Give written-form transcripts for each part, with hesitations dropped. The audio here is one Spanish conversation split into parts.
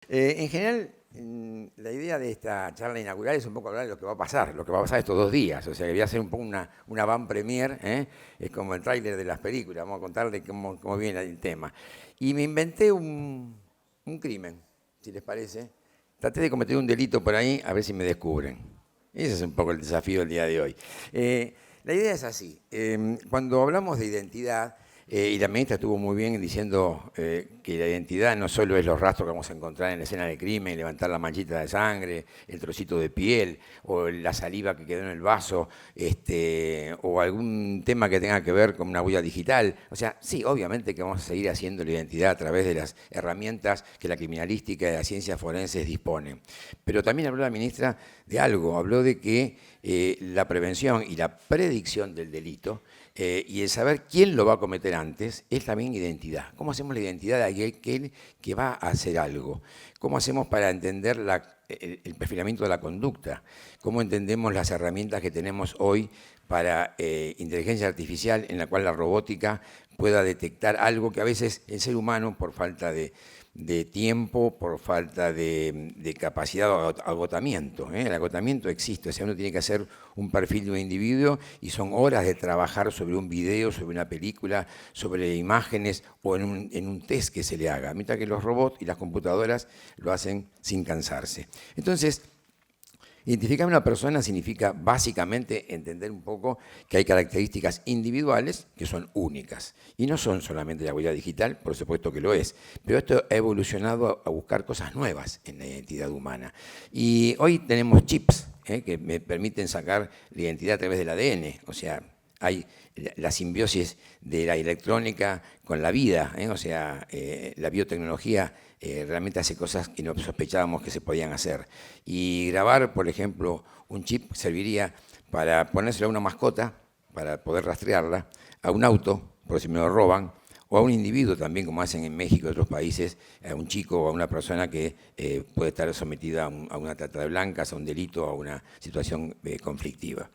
En general, la idea de esta charla inaugural es un poco hablar de lo que va a pasar, lo que va a pasar estos 2 días. O sea, que voy a hacer un poco una van premier, ¿eh? Es como el tráiler de las películas, vamos a contarle cómo viene el tema. Y me inventé un crimen, si les parece. Traté de cometer un delito por ahí, a ver si me descubren. Ese es un poco el desafío del día de hoy. La idea es así. Cuando hablamos de identidad, y la ministra estuvo muy bien diciendo que la identidad no solo es los rastros que vamos a encontrar en la escena del crimen, levantar la manchita de sangre, el trocito de piel, o la saliva que quedó en el vaso, o algún tema que tenga que ver con una huella digital. O sea, sí, obviamente que vamos a seguir haciendo la identidad a través de las herramientas que la criminalística y las ciencias forenses disponen. Pero también habló la ministra de algo, habló de que la prevención y la predicción del delito y el saber quién lo va a cometer antes es también identidad. ¿Cómo hacemos la identidad de aquel que va a hacer algo? ¿Cómo hacemos para entender el perfilamiento de la conducta? ¿Cómo entendemos las herramientas que tenemos hoy para inteligencia artificial en la cual la robótica pueda detectar algo que a veces el ser humano, por falta de tiempo, por falta de capacidad o agotamiento. El agotamiento existe, o sea, uno tiene que hacer un perfil de un individuo y son horas de trabajar sobre un video, sobre una película, sobre imágenes o en un test que se le haga, mientras que los robots y las computadoras lo hacen sin cansarse. Entonces, identificar a una persona significa básicamente entender un poco que hay características individuales que son únicas. Y no son solamente la huella digital, por supuesto que lo es, pero esto ha evolucionado a buscar cosas nuevas en la identidad humana. Y hoy tenemos chips que me permiten sacar la identidad a través del ADN, o sea, hay la simbiosis de la electrónica con la vida, o sea, la biotecnología realmente hace cosas que no sospechábamos que se podían hacer. Y grabar, por ejemplo, un chip serviría para ponérselo a una mascota, para poder rastrearla, a un auto, por si me lo roban, o a un individuo también, como hacen en México y otros países, a un chico o a una persona que puede estar sometida a una trata de blancas, a un delito, a una situación conflictiva.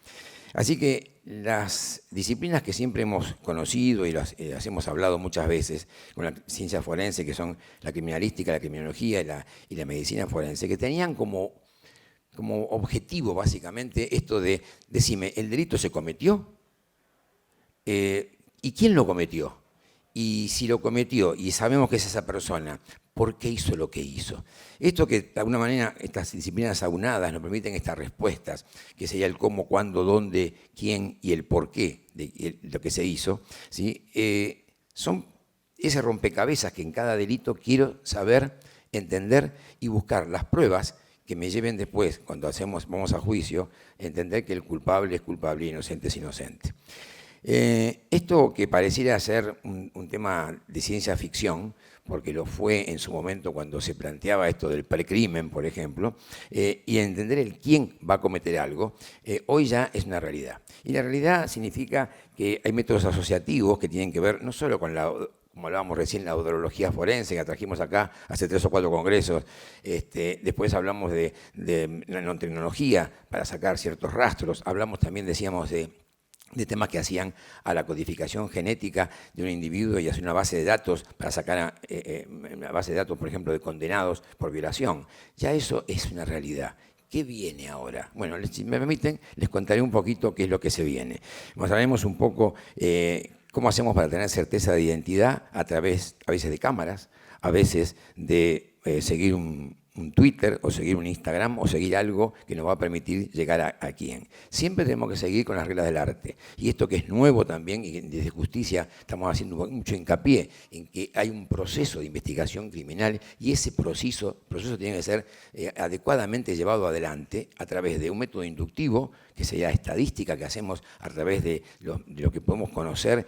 Así que las disciplinas que siempre hemos conocido y las hemos hablado muchas veces con la ciencia forense, que son la criminalística, la criminología y la medicina forense, que tenían como objetivo básicamente esto de, decime, ¿el delito se cometió? ¿Y quién lo cometió? Y si lo cometió y sabemos que es esa persona, ¿por qué hizo lo que hizo? Esto que de alguna manera estas disciplinas aunadas nos permiten estas respuestas, que sería el cómo, cuándo, dónde, quién y el por qué de lo que se hizo, ¿sí? Son ese rompecabezas que en cada delito quiero saber, entender y buscar las pruebas que me lleven después, cuando vamos a juicio, entender que el culpable es culpable y inocente es inocente. Esto que pareciera ser un tema de ciencia ficción, porque lo fue en su momento cuando se planteaba esto del precrimen, por ejemplo, y entender el quién va a cometer algo, hoy ya es una realidad. Y la realidad significa que hay métodos asociativos que tienen que ver no solo con como hablábamos recién, la odrología forense, que trajimos acá hace 3 o 4 congresos. Después hablamos de nanotecnología para sacar ciertos rastros. Hablamos también, decíamos, de temas que hacían a la codificación genética de un individuo y hacer una base de datos para sacar una base de datos, por ejemplo, de condenados por violación. Ya eso es una realidad. ¿Qué viene ahora? Bueno, si me permiten, les contaré un poquito qué es lo que se viene. Mostraremos un poco cómo hacemos para tener certeza de identidad a veces de cámaras, a veces de seguir un Twitter o seguir un Instagram o seguir algo que nos va a permitir llegar a quién. Siempre tenemos que seguir con las reglas del arte. Y esto que es nuevo también, y desde Justicia estamos haciendo mucho hincapié en que hay un proceso de investigación criminal y ese proceso tiene que ser adecuadamente llevado adelante a través de un método inductivo, que sería estadística que hacemos a través de lo que podemos conocer,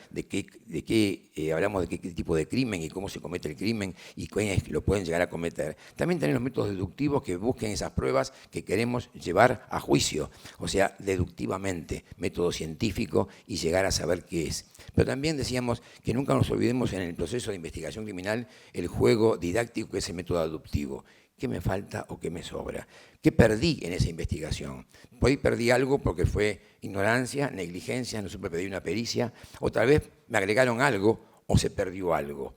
hablamos de qué tipo de crimen y cómo se comete el crimen y quiénes lo pueden llegar a cometer. También tenemos métodos deductivos que busquen esas pruebas que queremos llevar a juicio, o sea, deductivamente, método científico y llegar a saber qué es. Pero también decíamos que nunca nos olvidemos en el proceso de investigación criminal el juego didáctico que es el método aductivo. ¿Qué me falta o qué me sobra? ¿Qué perdí en esa investigación? Por ahí perdí algo porque fue ignorancia, negligencia, no supe pedir una pericia, o tal vez me agregaron algo o se perdió algo.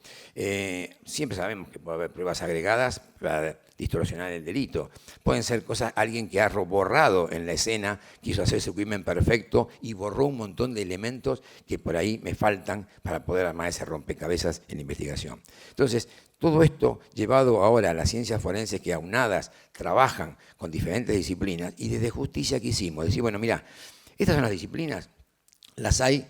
Siempre sabemos que puede haber pruebas agregadas para distorsionar el delito. Pueden ser cosas, alguien que ha borrado en la escena, quiso hacer ese crimen perfecto y borró un montón de elementos que por ahí me faltan para poder armar ese rompecabezas en la investigación. Entonces, todo esto llevado ahora a las ciencias forenses que aunadas trabajan con diferentes disciplinas, y desde justicia que hicimos, decir, bueno, mira, estas son las disciplinas, las hay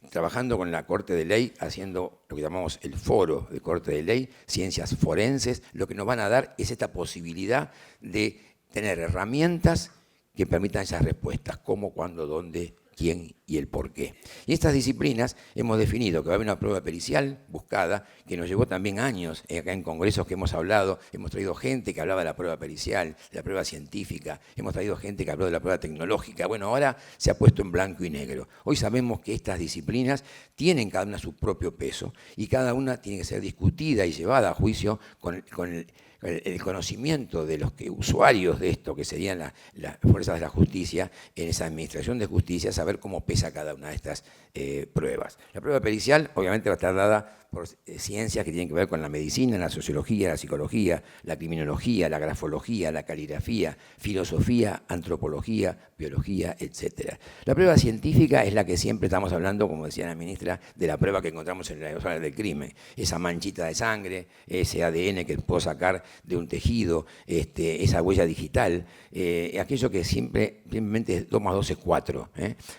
trabajando con la Corte de Ley, haciendo lo que llamamos el foro de Corte de Ley, ciencias forenses, lo que nos van a dar es esta posibilidad de tener herramientas que permitan esas respuestas, cómo, cuándo, dónde, quién y el por qué. Y estas disciplinas hemos definido que va a haber una prueba pericial buscada, que nos llevó también años, acá en congresos que hemos hablado, hemos traído gente que hablaba de la prueba pericial, de la prueba científica, hemos traído gente que habló de la prueba tecnológica. Bueno, ahora se ha puesto en blanco y negro. Hoy sabemos que estas disciplinas tienen cada una su propio peso y cada una tiene que ser discutida y llevada a juicio con el conocimiento de los usuarios de esto, que serían las fuerzas de la justicia, en esa administración de justicia, saber cómo pesa cada una de estas pruebas. La prueba pericial obviamente va a estar dada por ciencias que tienen que ver con la medicina, la sociología, la psicología, la criminología, la grafología, la caligrafía, filosofía, antropología, biología, etc. La prueba científica es la que siempre estamos hablando, como decía la ministra, de la prueba que encontramos en la sala del crimen. Esa manchita de sangre, ese ADN que puedo sacar de un tejido, esa huella digital, aquello que simplemente 2 más 2 es 4.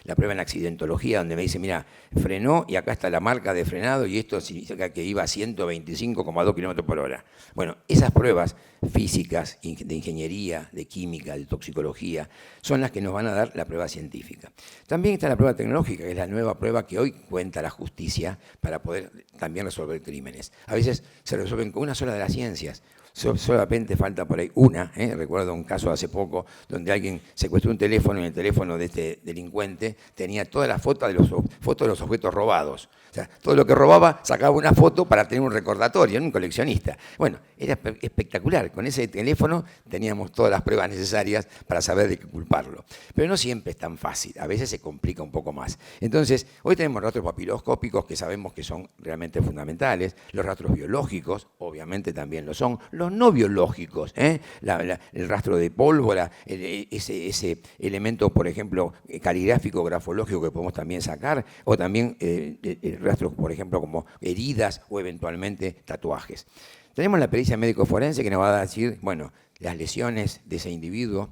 La prueba en accidentología, donde me dice, mira, frenó y acá está la marca de frenado y esto significa que iba a 125,2 kilómetros por hora. Bueno, esas pruebas físicas, de ingeniería, de química, de toxicología, son las que nos van a dar la prueba científica. También está la prueba tecnológica, que es la nueva prueba que hoy cuenta la justicia para poder también resolver crímenes. A veces se resuelven con una sola de las ciencias. Solamente falta por ahí una, recuerdo un caso hace poco donde alguien secuestró un teléfono y el teléfono de este delincuente tenía todas las fotos de los objetos robados. O sea, todo lo que robaba sacaba una foto para tener un recordatorio, un coleccionista. Bueno, era espectacular. Con ese teléfono teníamos todas las pruebas necesarias para saber de qué culparlo. Pero no siempre es tan fácil, a veces se complica un poco más. Entonces, hoy tenemos rastros papiloscópicos que sabemos que son realmente fundamentales, los rastros biológicos, obviamente también lo son, los no biológicos, el rastro de pólvora, ese elemento, por ejemplo, caligráfico, grafológico que podemos también sacar, o también rastros, por ejemplo, como heridas o eventualmente tatuajes. Tenemos la pericia médico-forense que nos va a decir, bueno, las lesiones de ese individuo,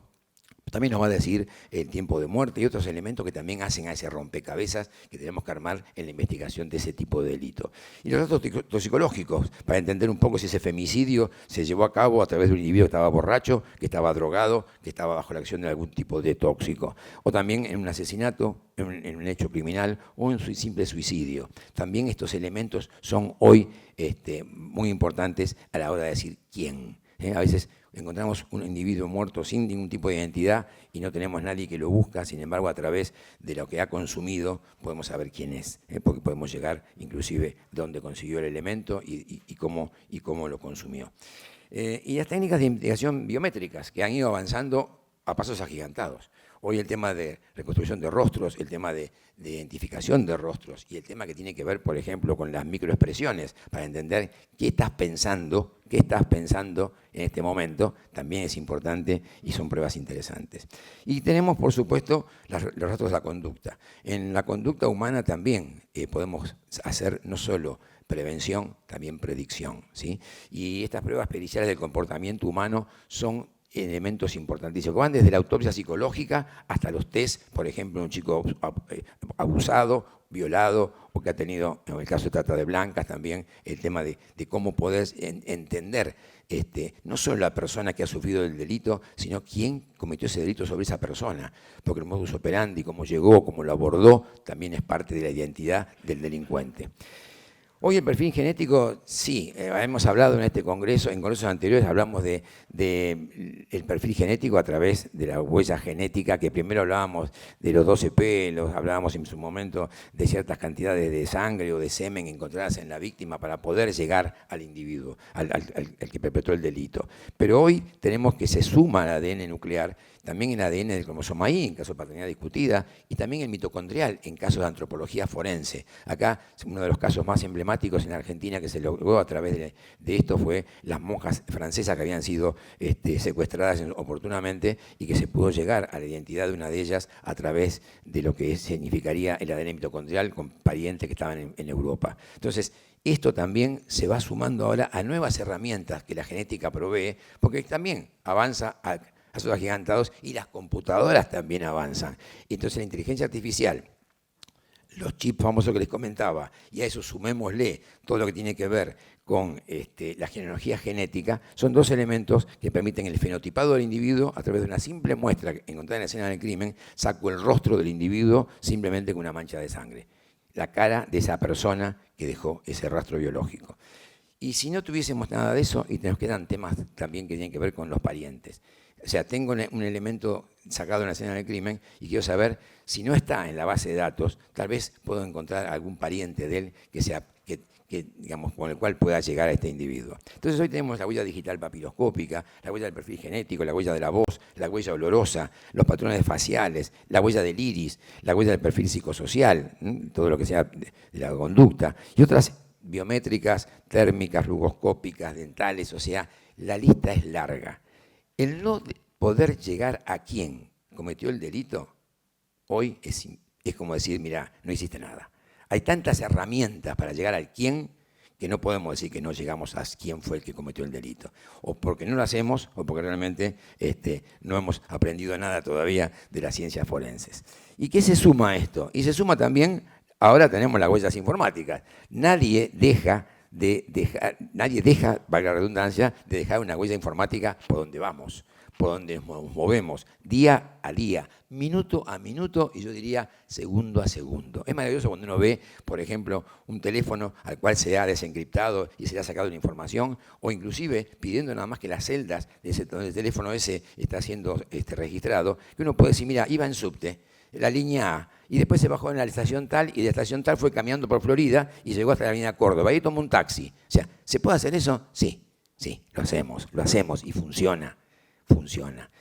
también nos va a decir el tiempo de muerte y otros elementos que también hacen a ese rompecabezas que tenemos que armar en la investigación de ese tipo de delito. Y los datos toxicológicos, para entender un poco si ese femicidio se llevó a cabo a través de un individuo que estaba borracho, que estaba drogado, que estaba bajo la acción de algún tipo de tóxico. O también en un asesinato, en un hecho criminal o en un simple suicidio. También estos elementos son hoy muy importantes a la hora de decir quién. A veces encontramos un individuo muerto sin ningún tipo de identidad y no tenemos nadie que lo busca, sin embargo, a través de lo que ha consumido podemos saber quién es, porque podemos llegar inclusive dónde consiguió el elemento y cómo lo consumió. Y las técnicas de investigación biométricas que han ido avanzando a pasos agigantados. Hoy el tema de reconstrucción de rostros, el tema de identificación de rostros y el tema que tiene que ver, por ejemplo, con las microexpresiones, para entender qué estás pensando en este momento, también es importante y son pruebas interesantes. Y tenemos, por supuesto, los rastros de la conducta. En la conducta humana también podemos hacer no solo prevención, también predicción, ¿sí? Y estas pruebas periciales del comportamiento humano son elementos importantísimos, que van desde la autopsia psicológica hasta los test, por ejemplo, un chico abusado, violado, o que ha tenido, en el caso de trata de blancas también, el tema de cómo podés entender no solo la persona que ha sufrido el delito, sino quién cometió ese delito sobre esa persona, porque el modus operandi, cómo llegó, cómo lo abordó, también es parte de la identidad del delincuente. Hoy el perfil genético, sí, hemos hablado en este congreso, en congresos anteriores hablamos del perfil genético a través de la huella genética, que primero hablábamos de los 12 pelos, hablábamos en su momento de ciertas cantidades de sangre o de semen encontradas en la víctima para poder llegar al individuo, al que perpetró el delito. Pero hoy tenemos que se suma al ADN nuclear también el ADN del cromosoma Y, en caso de paternidad discutida, y también el mitocondrial, en caso de antropología forense. Acá, uno de los casos más emblemáticos en Argentina que se logró a través de esto fue las monjas francesas que habían sido secuestradas oportunamente y que se pudo llegar a la identidad de una de ellas a través de lo que significaría el ADN mitocondrial con parientes que estaban en Europa. Entonces, esto también se va sumando ahora a nuevas herramientas que la genética provee, porque también avanza a sus agigantados y las computadoras también avanzan. Entonces la inteligencia artificial, los chips famosos que les comentaba, y a eso sumémosle todo lo que tiene que ver con la genealogía genética, son dos elementos que permiten el fenotipado del individuo a través de una simple muestra encontrada en la escena del crimen. Saco el rostro del individuo simplemente con una mancha de sangre, la cara de esa persona que dejó ese rastro biológico. Y si no tuviésemos nada de eso, y nos quedan temas también que tienen que ver con los parientes. O sea, tengo un elemento sacado en la escena del crimen y quiero saber si no está en la base de datos, tal vez puedo encontrar algún pariente de él digamos, con el cual pueda llegar a este individuo. Entonces hoy tenemos la huella digital papiloscópica, la huella del perfil genético, la huella de la voz, la huella olorosa, los patrones faciales, la huella del iris, la huella del perfil psicosocial, todo lo que sea de la conducta, y otras biométricas, térmicas, rugoscópicas, dentales, o sea, la lista es larga. El no poder llegar a quién cometió el delito, hoy es como decir, mira, no hiciste nada. Hay tantas herramientas para llegar al quién que no podemos decir que no llegamos a quién fue el que cometió el delito. O porque no lo hacemos, o porque realmente no hemos aprendido nada todavía de las ciencias forenses. ¿Y qué se suma a esto? Y se suma también, ahora tenemos las huellas informáticas. Nadie deja, valga la redundancia, de dejar una huella informática por donde vamos, por donde nos movemos, día a día, minuto a minuto y yo diría segundo a segundo. Es maravilloso cuando uno ve, por ejemplo, un teléfono al cual se ha desencriptado y se le ha sacado la información, o inclusive pidiendo nada más que las celdas de ese teléfono ese está siendo registrado, que uno puede decir, mira, iba en subte, la línea A, y después se bajó en la estación tal, y de la estación tal fue caminando por Florida y llegó hasta la avenida Córdoba, ahí tomó un taxi. O sea, ¿se puede hacer eso? Sí, lo hacemos y funciona.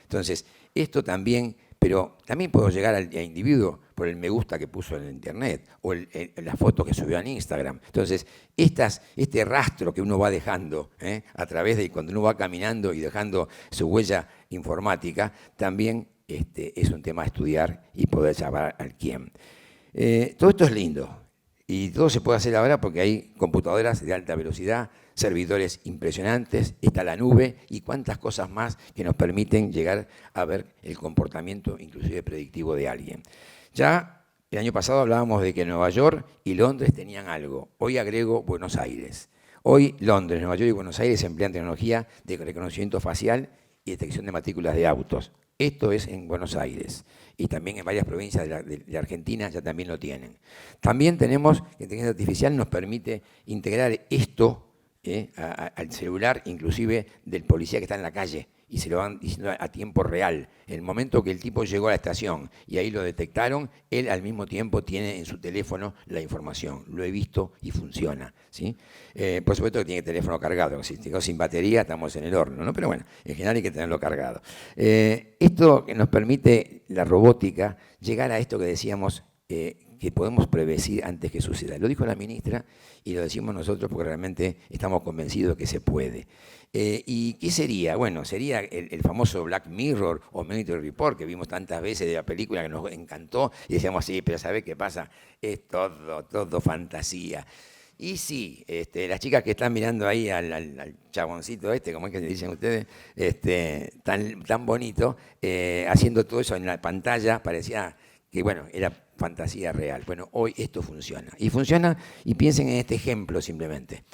Entonces, esto también, pero también puedo llegar al individuo por el me gusta que puso en internet o la foto que subió en Instagram. Entonces, este rastro que uno va dejando a través de cuando uno va caminando y dejando su huella informática, también es un tema a estudiar y poder saber al quién. Todo esto es lindo y todo se puede hacer ahora porque hay computadoras de alta velocidad, servidores impresionantes, está la nube y cuántas cosas más que nos permiten llegar a ver el comportamiento inclusive predictivo de alguien. Ya el año pasado hablábamos de que Nueva York y Londres tenían algo. Hoy agrego Buenos Aires. Hoy Londres, Nueva York y Buenos Aires emplean tecnología de reconocimiento facial y detección de matrículas de autos. Esto es en Buenos Aires y también en varias provincias de Argentina ya también lo tienen. También tenemos que la inteligencia artificial nos permite integrar esto al celular, inclusive del policía que está en la calle, y se lo van diciendo a tiempo real. En el momento que el tipo llegó a la estación y ahí lo detectaron, él al mismo tiempo tiene en su teléfono la información. Lo he visto y funciona, ¿sí? Por supuesto que tiene teléfono cargado, si quedó sin batería estamos en el horno, ¿no? Pero bueno, en general hay que tenerlo cargado. Esto que nos permite la robótica llegar a esto que decíamos, que podemos predecir antes que suceda. Lo dijo la ministra y lo decimos nosotros porque realmente estamos convencidos de que se puede. ¿Y qué sería? Bueno, sería el famoso Black Mirror o Minority Report que vimos tantas veces de la película que nos encantó y decíamos, sí, pero ¿sabés qué pasa? Es todo fantasía. Y sí, las chicas que están mirando ahí al chaboncito como es que dicen ustedes, tan bonito, haciendo todo eso en la pantalla, parecía que, bueno, era fantasía real. Bueno, hoy esto funciona. Y funciona, y piensen en este ejemplo simplemente.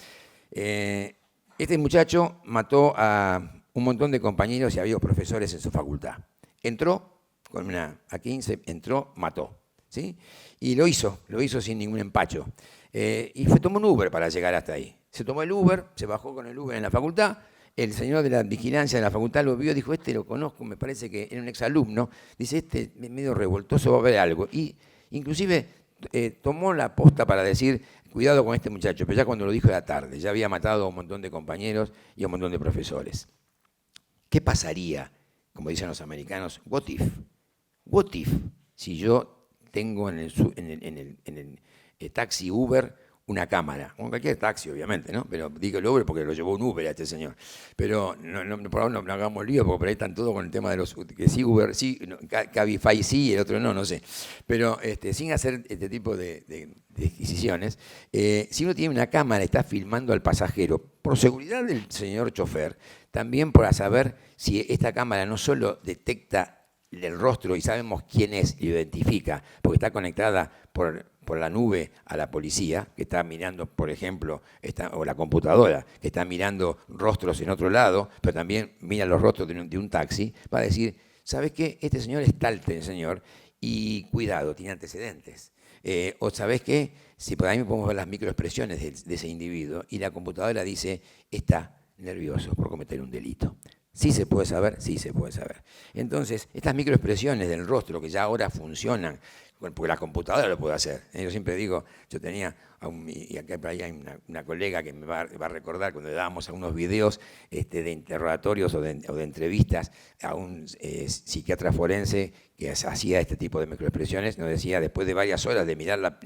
Este muchacho mató a un montón de compañeros y amigos profesores en su facultad. Entró con una A15, entró, mató, ¿sí? Y lo hizo sin ningún empacho. Y tomó un Uber para llegar hasta ahí. Se tomó el Uber, se bajó con el Uber en la facultad. El señor de la vigilancia de la facultad lo vio, dijo, lo conozco, me parece que era un exalumno. Dice, medio revoltoso, va a ver algo. Y inclusive tomó la posta para decir, cuidado con este muchacho, pero ya cuando lo dijo era tarde, ya había matado a un montón de compañeros y a un montón de profesores. ¿Qué pasaría como dicen los americanos, what if? What if si yo tengo en el taxi Uber una cámara, con cualquier taxi obviamente, ¿no? Pero digo el Uber porque lo llevó un Uber a este señor. Pero por ahora no hagamos lío, porque por ahí están todos con el tema de los, que sí Uber, sí, no, Cabify sí, el otro no sé. Pero sin hacer este tipo de adquisiciones, si uno tiene una cámara y está filmando al pasajero, por seguridad del señor chofer, también para saber si esta cámara no solo detecta el rostro y sabemos quién es y lo identifica, porque está conectada por la nube a la policía, que está mirando, por ejemplo, o la computadora, que está mirando rostros en otro lado, pero también mira los rostros de un taxi, va a decir, ¿sabes qué? Este señor es tal señor y cuidado, tiene antecedentes. O ¿sabes qué? Si por ahí podemos ver las microexpresiones de ese individuo y la computadora dice, está nervioso por cometer un delito. Sí se puede saber, sí se puede saber. Entonces, estas microexpresiones del rostro que ya ahora funcionan, porque la computadora lo puede hacer. Yo siempre digo, yo tenía, y acá hay una colega que me va a recordar cuando le dábamos algunos videos de interrogatorios o de entrevistas a un psiquiatra forense que hacía este tipo de microexpresiones, nos decía, después de varias horas de mirar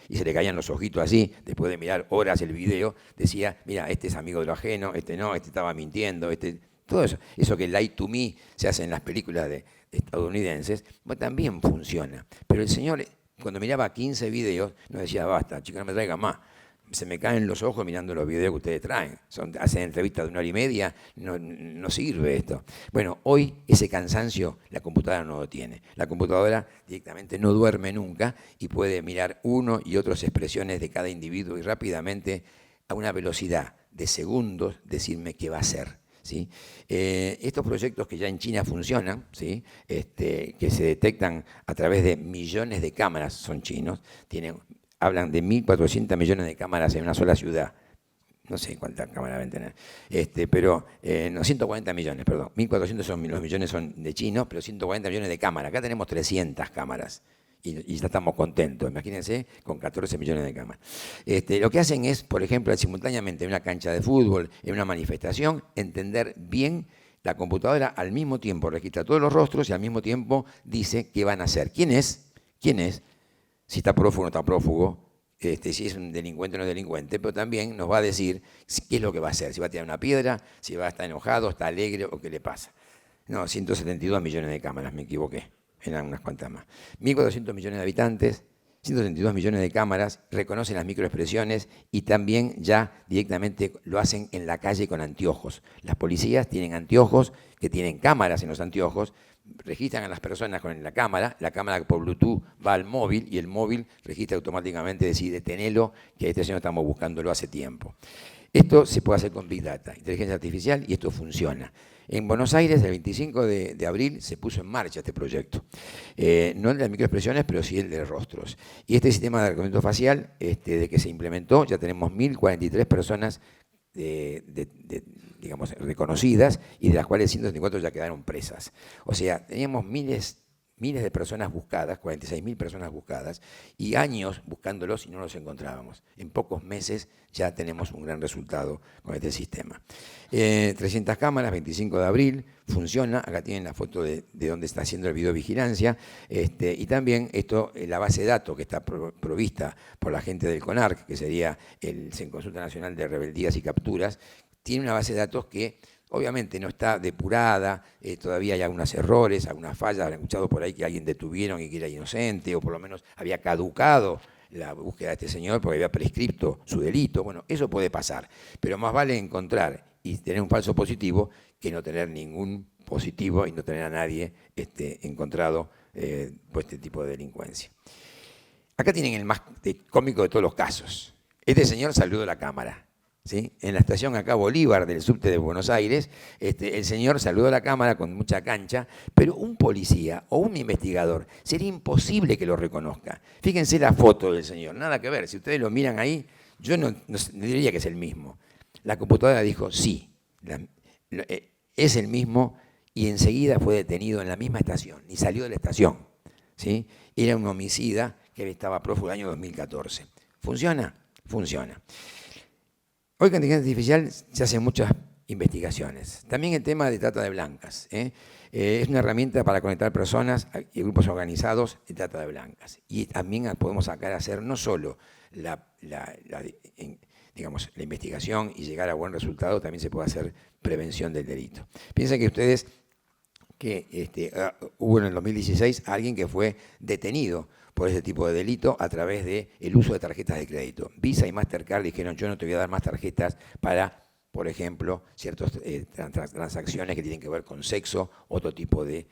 y se le caían los ojitos así, después de mirar horas el video, decía, mira, este es amigo de lo ajeno, este no, este estaba mintiendo, todo eso que lie to me se hace en las películas de estadounidenses, también funciona. Pero el señor, cuando miraba 15 videos, nos decía, basta, chicos, no me traigan más. Se me caen los ojos mirando los videos que ustedes traen. Hacen entrevistas de 1 hora y media, no sirve esto. Bueno, hoy ese cansancio la computadora no lo tiene. La computadora directamente no duerme nunca y puede mirar uno y otras expresiones de cada individuo y rápidamente, a una velocidad de segundos, decirme qué va a hacer. ¿Sí? Estos proyectos que ya en China funcionan, ¿sí? Que se detectan a través de millones de cámaras, son chinos, hablan de 1.400 millones de cámaras en una sola ciudad. No sé cuántas cámaras deben tener, pero no, 140 millones, perdón. 1.400 los millones son de chinos, pero 140 millones de cámaras. Acá tenemos 300 cámaras. Y ya estamos contentos, imagínense, con 14 millones de cámaras. Lo que hacen es, por ejemplo, simultáneamente en una cancha de fútbol, en una manifestación, entender bien la computadora, al mismo tiempo registra todos los rostros y al mismo tiempo dice qué van a hacer. ¿Quién es? ¿Quién es? Si está prófugo o no está prófugo, si es un delincuente o no es delincuente, pero también nos va a decir qué es lo que va a hacer, si va a tirar una piedra, si va a estar enojado, está alegre o qué le pasa. No, 172 millones de cámaras, me equivoqué. Eran unas cuantas más. 1.400 millones de habitantes, 132 millones de cámaras, reconocen las microexpresiones y también ya directamente lo hacen en la calle con anteojos. Las policías tienen anteojos que tienen cámaras en los anteojos, registran a las personas con la cámara por Bluetooth va al móvil y el móvil registra automáticamente, decide tenelo, que este señor estamos buscándolo hace tiempo. Esto se puede hacer con Big Data, inteligencia artificial, y esto funciona. En Buenos Aires, el 25 de abril, se puso en marcha este proyecto. No el de las microexpresiones, pero sí el de rostros. Y este sistema de reconocimiento facial, de que se implementó, ya tenemos 1.043 personas digamos, reconocidas, y de las cuales 174 ya quedaron presas. O sea, teníamos miles de personas buscadas, 46.000 personas buscadas, y años buscándolos y no los encontrábamos. En pocos meses ya tenemos un gran resultado con este sistema. 300 cámaras, 25 de abril, funciona. Acá tienen la foto de dónde está haciendo el videovigilancia. Y también la base de datos que está provista por la gente del CONARC, que sería el Consulta Nacional de Rebeldías y Capturas, tiene una base de datos que obviamente no está depurada, todavía hay algunos errores, algunas fallas. Han escuchado por ahí que alguien detuvieron y que era inocente, o por lo menos había caducado la búsqueda de este señor porque había prescripto su delito. Bueno, eso puede pasar, pero más vale encontrar y tener un falso positivo que no tener ningún positivo y no tener a nadie encontrado por este tipo de delincuencia. Acá tienen el más cómico de todos los casos. Este señor saludó a la cámara. ¿Sí? En la estación acá Bolívar del subte de Buenos Aires, el señor saludó a la cámara con mucha cancha, pero un policía o un investigador sería imposible que lo reconozca. Fíjense la foto del señor, nada que ver. Si ustedes lo miran ahí, yo no diría que es el mismo. La computadora dijo sí, es el mismo, y enseguida fue detenido en la misma estación, ni salió de la estación. ¿Sí? Era un homicida que estaba prófugo el año 2014. ¿Funciona? Funciona. Hoy con inteligencia artificial se hacen muchas investigaciones. También el tema de trata de blancas. Es una herramienta para conectar personas y grupos organizados de trata de blancas. Y también podemos sacar a hacer no solo digamos, la investigación y llegar a buen resultado, también se puede hacer prevención del delito. Piensen que ustedes que hubo en el 2016 alguien que fue detenido por ese tipo de delito a través del uso de tarjetas de crédito. Visa y Mastercard dijeron, yo no te voy a dar más tarjetas para, por ejemplo, ciertas transacciones que tienen que ver con sexo, otro tipo de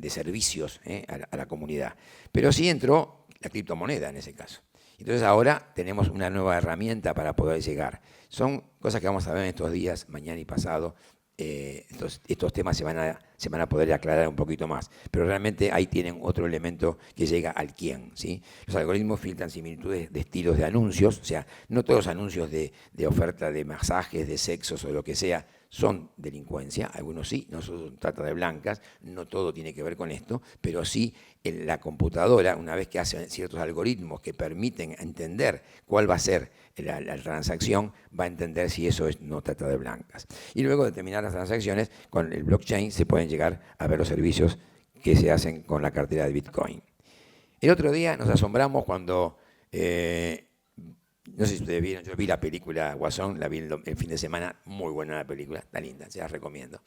servicios a la comunidad. Pero sí entró la criptomoneda en ese caso. Entonces ahora tenemos una nueva herramienta para poder llegar. Son cosas que vamos a ver en estos días, mañana y pasado. Estos temas se van a poder aclarar un poquito más, pero realmente ahí tienen otro elemento que llega al quién, ¿sí? Los algoritmos filtran similitudes de estilos de anuncios, o sea, no todos los anuncios de oferta de masajes, de sexos o lo que sea son delincuencia, algunos sí, no son trata de blancas, no todo tiene que ver con esto, pero sí en la computadora, una vez que hacen ciertos algoritmos que permiten entender cuál va a ser la transacción, va a entender si eso es no trata de blancas. Y luego de terminar las transacciones, con el blockchain se pueden llegar a ver los servicios que se hacen con la cartera de Bitcoin. El otro día nos asombramos cuando, no sé si ustedes vieron, yo vi la película Guasón, la vi el fin de semana, muy buena la película, está linda, se la recomiendo.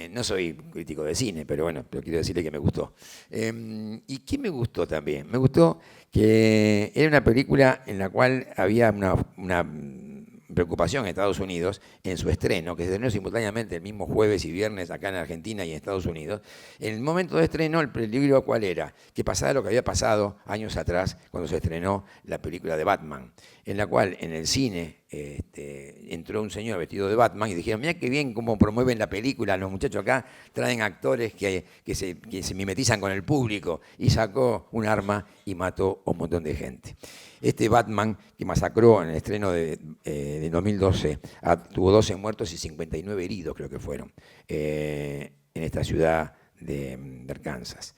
No soy crítico de cine, pero bueno, pero quiero decirle que me gustó. ¿Y qué me gustó también? Me gustó que era una película en la cual había una preocupación en Estados Unidos en su estreno, que se estrenó simultáneamente el mismo jueves y viernes acá en Argentina y en Estados Unidos. En el momento de estreno, el peligro ¿cuál era? Que pasara lo que había pasado años atrás cuando se estrenó la película de Batman, en la cual en el cine entró un señor vestido de Batman y dijeron, mira qué bien cómo promueven la película, los muchachos acá traen actores que se mimetizan con el público, y sacó un arma y mató a un montón de gente. Este Batman que masacró en el estreno de 2012 tuvo 12 muertos y 59 heridos, creo que fueron, en esta ciudad de Arkansas.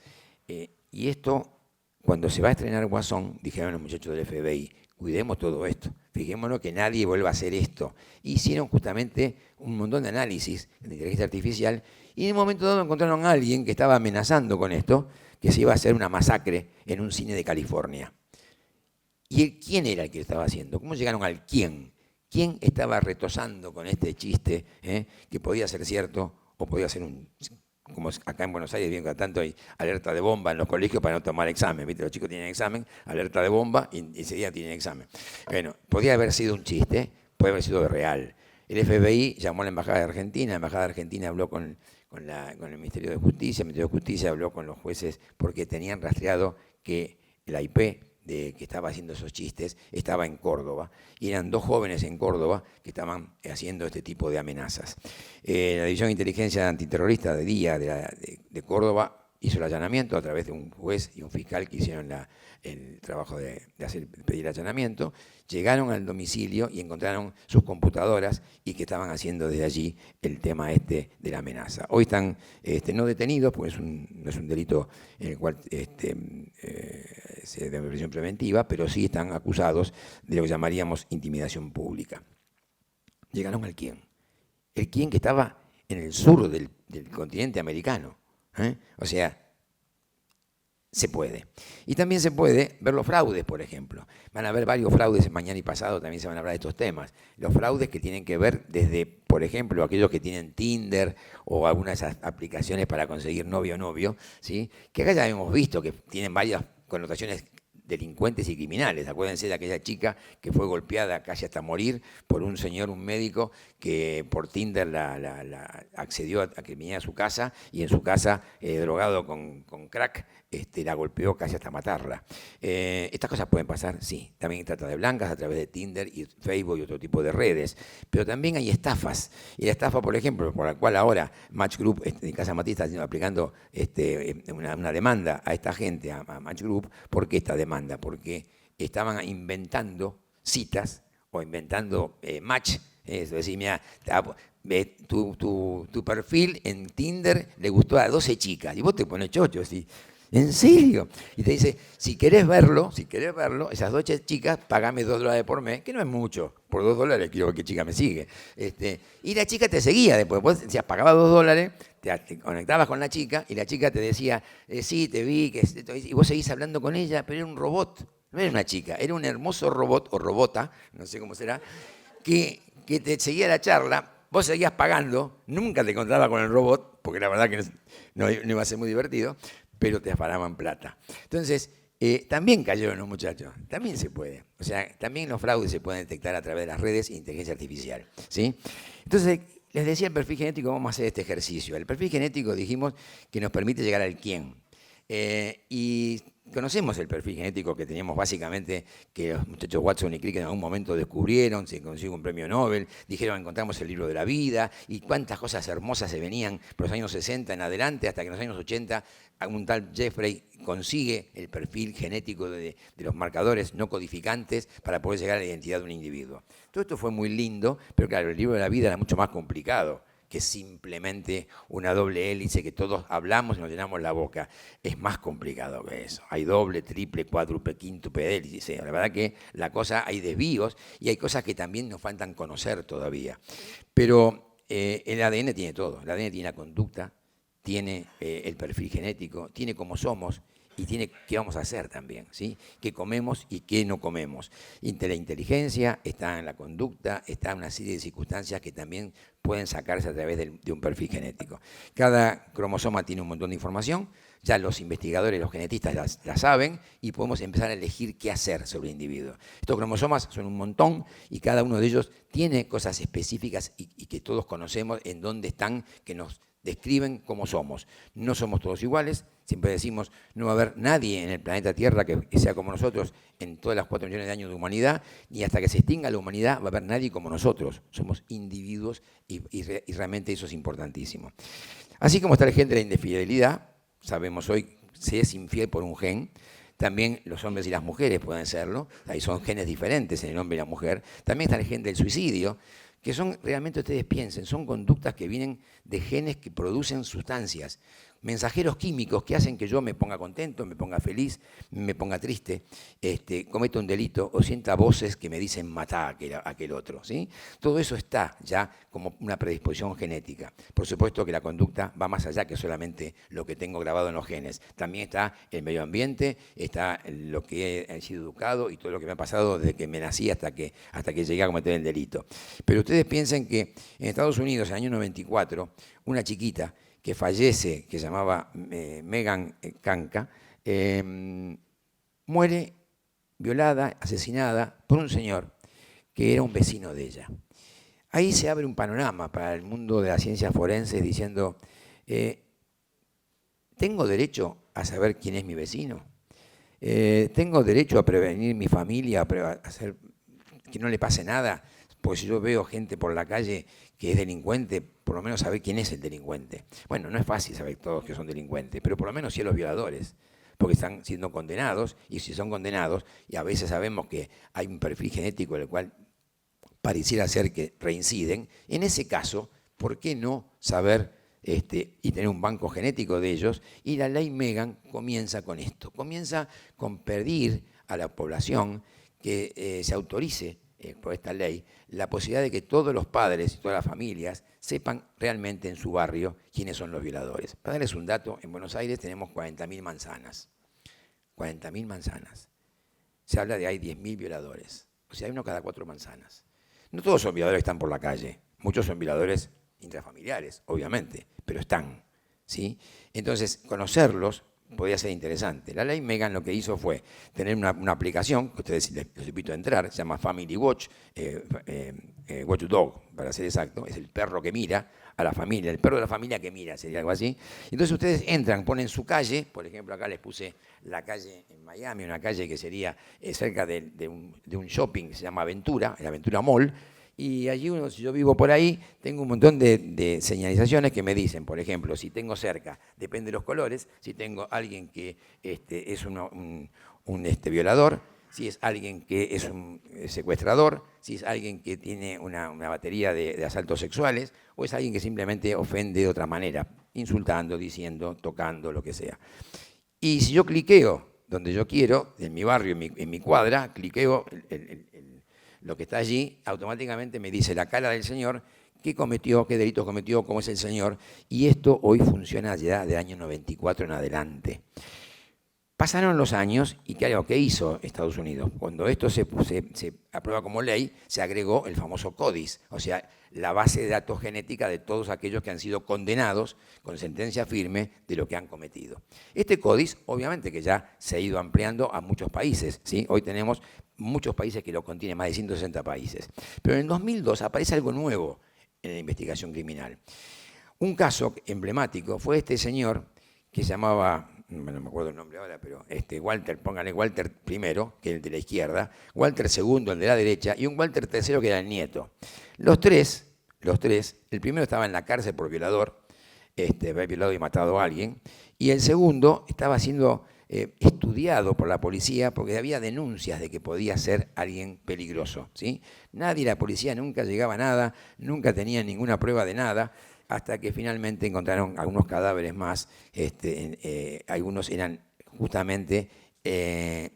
Y esto, cuando se va a estrenar Guasón, dijeron los muchachos del FBI, cuidemos todo esto, fijémonos que nadie vuelva a hacer esto. Hicieron justamente un montón de análisis de inteligencia artificial y en un momento dado encontraron a alguien que estaba amenazando con esto, que se iba a hacer una masacre en un cine de California. ¿Y quién era el que lo estaba haciendo? ¿Cómo llegaron al quién? ¿Quién estaba retosando con este chiste que podía ser cierto o podía ser como acá en Buenos Aires, bien que tanto hay alerta de bomba en los colegios para no tomar examen, ¿viste? Los chicos tienen examen, alerta de bomba y ese día tienen examen. Bueno, podía haber sido un chiste, puede haber sido real. El FBI llamó a la Embajada de Argentina, la Embajada de Argentina habló con el Ministerio de Justicia, el Ministerio de Justicia habló con los jueces porque tenían rastreado que la IP que estaba haciendo esos chistes estaba en Córdoba, y eran 2 jóvenes en Córdoba que estaban haciendo este tipo de amenazas. La División de Inteligencia Antiterrorista de DIA de Córdoba hizo el allanamiento a través de un juez y un fiscal que hicieron el trabajo de pedir allanamiento. Llegaron al domicilio y encontraron sus computadoras y que estaban haciendo desde allí el tema de la amenaza. Hoy están no detenidos, porque no es un delito en el cual se da prisión preventiva, pero sí están acusados de lo que llamaríamos intimidación pública. Llegaron al quién. El quién que estaba en el sur del continente americano. O sea, se puede. Y también se puede ver los fraudes, por ejemplo. Van a haber varios fraudes mañana y pasado, también se van a hablar de estos temas. Los fraudes que tienen que ver desde, por ejemplo, aquellos que tienen Tinder o algunas aplicaciones para conseguir novio o novio, ¿sí? Que acá ya hemos visto que tienen varias connotaciones delincuentes y criminales. Acuérdense de aquella chica que fue golpeada casi hasta morir por un señor, un médico, que por Tinder la accedió a que viniera a su casa y en su casa, drogado con crack, la golpeó casi hasta matarla. Estas cosas pueden pasar, sí. También trata de blancas a través de Tinder y Facebook y otro tipo de redes. Pero también hay estafas. Y la estafa, por ejemplo, por la cual ahora Match Group, en Casa Matías, está aplicando una demanda a esta gente, a Match Group. ¿Por qué esta demanda? Porque estaban inventando citas o inventando match. Es decir, mira, tu perfil en Tinder le gustó a 12 chicas y vos te pones chocho, ¿sí? ¿En serio? Y te dice, si querés verlo, esas dos chicas, pagame $2 por mes, que no es mucho. Por $2 quiero ver qué chica me sigue. Y la chica te seguía después. Vos decías, pagabas $2, te conectabas con la chica y la chica te decía, sí, te vi, y vos seguís hablando con ella, pero era un robot. No era una chica, era un hermoso robot o robota, no sé cómo será, que te seguía la charla. Vos seguías pagando, nunca te encontrabas con el robot, porque la verdad que no iba a ser muy divertido, pero te afanaban plata. Entonces, también cayeron los muchachos, también se puede. O sea, también los fraudes se pueden detectar a través de las redes e inteligencia artificial, ¿sí? Entonces, les decía el perfil genético, vamos a hacer este ejercicio. El perfil genético dijimos que nos permite llegar al quién. Y conocemos el perfil genético que teníamos básicamente, que los muchachos Watson y Crick en algún momento descubrieron, se consiguió un premio Nobel, dijeron encontramos el libro de la vida, y cuántas cosas hermosas se venían por los años 60 en adelante, hasta que en los años 80 un tal Jeffrey consigue el perfil genético de los marcadores no codificantes para poder llegar a la identidad de un individuo. Todo esto fue muy lindo, pero claro, el libro de la vida era mucho más complicado que simplemente una doble hélice que todos hablamos y nos llenamos la boca. Es más complicado que eso. Hay doble, triple, cuádruple, quíntuple hélice. La verdad que la cosa, hay desvíos y hay cosas que también nos faltan conocer todavía. Pero el ADN tiene todo. El ADN tiene la conducta, tiene el perfil genético, tiene cómo somos y tiene qué vamos a hacer también, ¿sí? Qué comemos y qué no comemos. La inteligencia está en la conducta, está en una serie de circunstancias que también pueden sacarse a través de un perfil genético. Cada cromosoma tiene un montón de información, ya los investigadores, los genetistas la saben y podemos empezar a elegir qué hacer sobre el individuo. Estos cromosomas son un montón y cada uno de ellos tiene cosas específicas y que todos conocemos en dónde están, que nos describen cómo somos. No somos todos iguales, siempre decimos, no va a haber nadie en el planeta Tierra que sea como nosotros en todas las 4 millones de años de humanidad, ni hasta que se extinga la humanidad va a haber nadie como nosotros. Somos individuos y realmente eso es importantísimo. Así como está el gen de la infidelidad, sabemos hoy si es infiel por un gen, también los hombres y las mujeres pueden serlo, ahí son genes diferentes en el hombre y la mujer. También está el gen del suicidio, que son, realmente ustedes piensen, son conductas que vienen de genes que producen sustancias, mensajeros químicos que hacen que yo me ponga contento, me ponga feliz, me ponga triste, cometa un delito o sienta voces que me dicen matá a aquel otro, ¿sí? Todo eso está ya como una predisposición genética. Por supuesto que la conducta va más allá que solamente lo que tengo grabado en los genes. También está el medio ambiente, está lo que he sido educado y todo lo que me ha pasado desde que me nací hasta que llegué a cometer el delito. Pero ustedes piensen que en Estados Unidos, en el año 94, una chiquita que fallece, que se llamaba Megan Canca, muere violada, asesinada por un señor que era un vecino de ella. Ahí se abre un panorama para el mundo de las ciencias forenses diciendo, ¿tengo derecho a saber quién es mi vecino? ¿Tengo derecho a prevenir mi familia, a hacer que no le pase nada? Porque si yo veo gente por la calle que es delincuente, por lo menos saber quién es el delincuente. Bueno, no es fácil saber todos que son delincuentes, pero por lo menos sí a los violadores, porque están siendo condenados, y si son condenados, y a veces sabemos que hay un perfil genético en el cual pareciera ser que reinciden, en ese caso, ¿por qué no saber y tener un banco genético de ellos? Y la ley Megan comienza con esto, comienza con pedir a la población que se autorice por esta ley, la posibilidad de que todos los padres y todas las familias sepan realmente en su barrio quiénes son los violadores. Para darles un dato, en Buenos Aires tenemos 40.000 manzanas. 40.000 manzanas. Se habla de hay 10.000 violadores. O sea, hay uno cada 4 manzanas. No todos son violadores que están por la calle. Muchos son violadores intrafamiliares, obviamente, pero están, ¿sí? Entonces, conocerlos podría ser interesante. La ley Megan lo que hizo fue tener una aplicación, que ustedes les invito a entrar, se llama Family Watch, Watchdog, para ser exacto, es el perro que mira a la familia, el perro de la familia que mira, sería algo así. Entonces ustedes entran, ponen su calle, por ejemplo acá les puse la calle en Miami, una calle que sería cerca de un shopping que se llama Aventura, el Aventura Mall, y allí si yo vivo por ahí, tengo un montón de señalizaciones que me dicen, por ejemplo, si tengo cerca, depende de los colores, si tengo alguien que es un violador, si es alguien que es un secuestrador, si es alguien que tiene una batería de asaltos sexuales, o es alguien que simplemente ofende de otra manera, insultando, diciendo, tocando, lo que sea. Y si yo cliqueo donde yo quiero, en mi barrio, en mi cuadra, cliqueo lo que está allí, automáticamente me dice la cara del señor, qué cometió, qué delitos cometió, cómo es el señor. Y esto hoy funciona ya del año 94 en adelante. Pasaron los años y ¿qué hizo Estados Unidos? Cuando esto se aprueba como ley, se agregó el famoso CODIS, o sea, la base de datos genética de todos aquellos que han sido condenados con sentencia firme de lo que han cometido. Este CODIS, obviamente que ya se ha ido ampliando a muchos países, ¿sí? Hoy tenemos muchos países que lo contienen, más de 160 países. Pero en el 2002 aparece algo nuevo en la investigación criminal. Un caso emblemático fue este señor que se llamaba, no me acuerdo el nombre ahora, pero Walter, póngale Walter primero, que es el de la izquierda, Walter segundo, el de la derecha, y un Walter tercero, que era el nieto. Los tres, el primero estaba en la cárcel por violador, había violado y matado a alguien, y el segundo estaba siendo estudiado por la policía porque había denuncias de que podía ser alguien peligroso, ¿sí? Nadie, la policía nunca llegaba a nada, nunca tenía ninguna prueba de nada, hasta que finalmente encontraron algunos cadáveres más. Algunos eran justamente